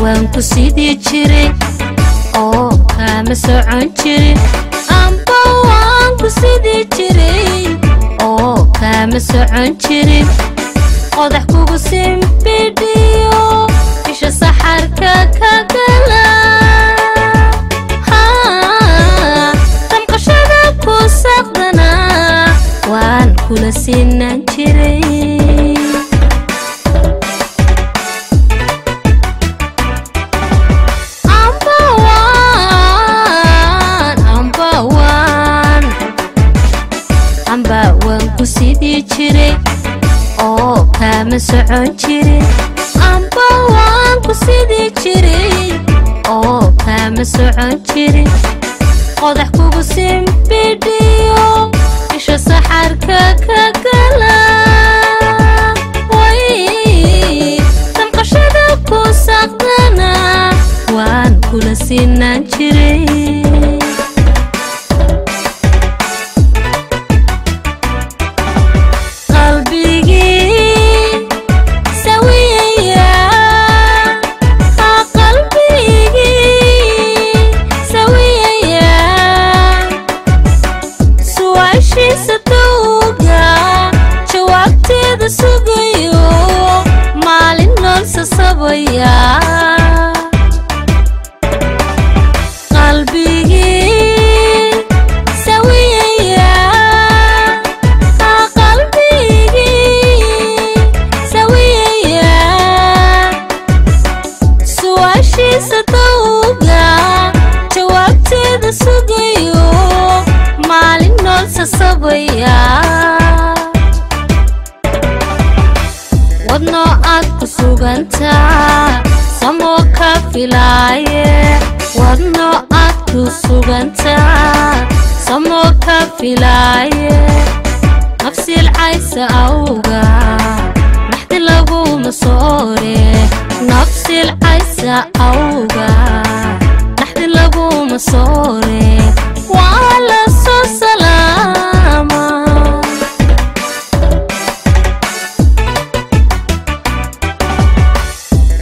وانكو سيدي جري أو كام سعون جري أمبا وانكو سيدي جري أو كام سعون جري قضح كوكو سيمبيديو إيش السحر كاكاكلا تمقشنا كو ساقدنا وانكو لسينا جري وانكو سيدي جري أو كام سعون جري أمبا وانكو سيدي جري أو كام سعون جري قضح كوكو سيمبيديو إيش السحر كاكاكلا وي تنقشنا كو ساقدنا وانكو لسينا جري wadno aad ku sugantaa samo ka filaaye wadno aad ku sugantaa samo ka filaaye nafsil caysa awga maxdi lagu masoore nafsil caysa awga maxdi lagu masoore wala soo salaama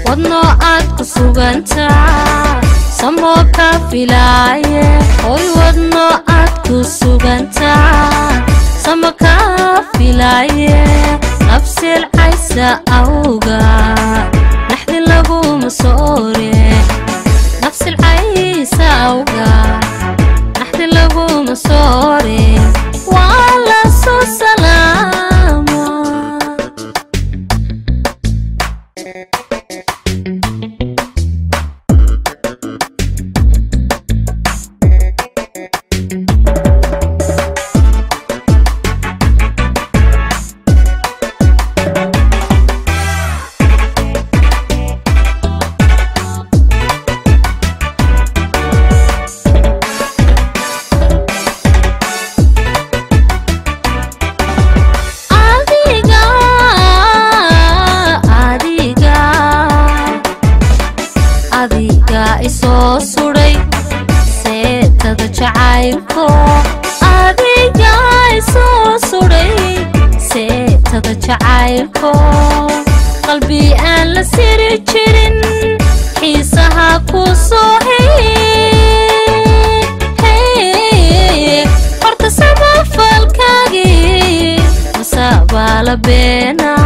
wadno aad ku sugantaa samo ka filaaye oy wadno aad ku sugantaa samo ka filaaye nafsil caysa awga naxdi lagu masoore nafsil caysa awga naxdi lagu masoore wala soo salaama isoo suray seetada jacaylko adiga isoo suray seetada jacaylko qalbi aan la siri jirin xiisaha ku soo hey horta sama falkaagii masaabala beena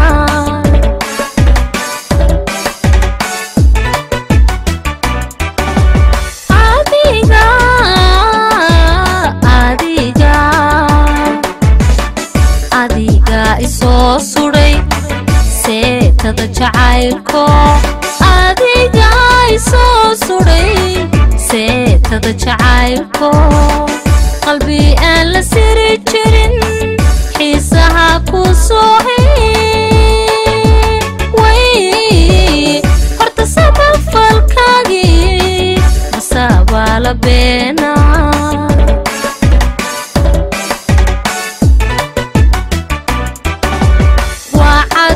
isoo suray seetada jacaylko adiga isoo suray seetada jacaylko qalbi aan la siri jirin xiisaha ku soo wada beena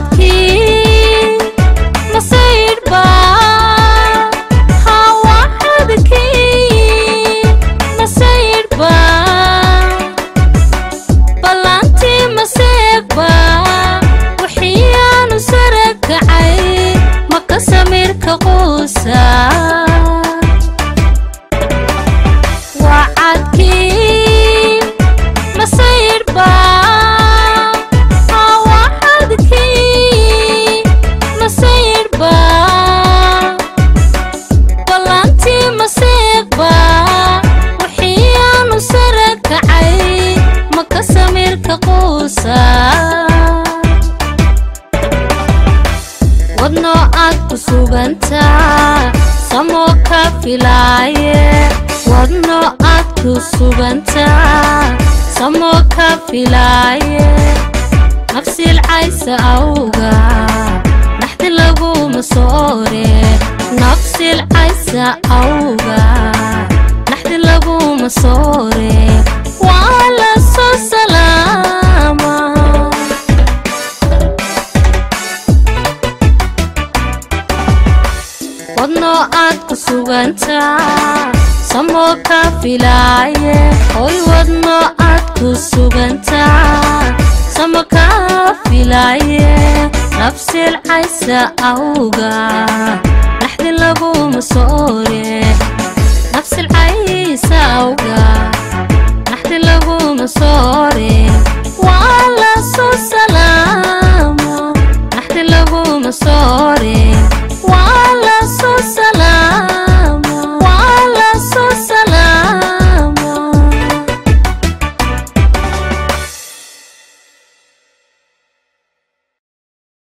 wacadkii masayrba wacadkii masayrba ballantii maseegba wixiyaanu sarakacay maka samirka quusa wacadkii masayrba wacadkii masayrba ballantii maseegba wixiyaanu sarakacay maka samirka quusa wadno aad ku sugantaa samo ka filaaye wadno aad ku sugantaa samo ka filaaye nafsil caysa awga naxdi laguma soore nafsil caysa awga naxdi laguma soore waa la soo salaama wadno aad ku sugantaa samo ka filaaye hoy wadno aad ku sugantaa samo ka filaaye nafsil caysa awga naxdi laguma soore nafsil caysa awga naxdi laguma soore waa la soo salaama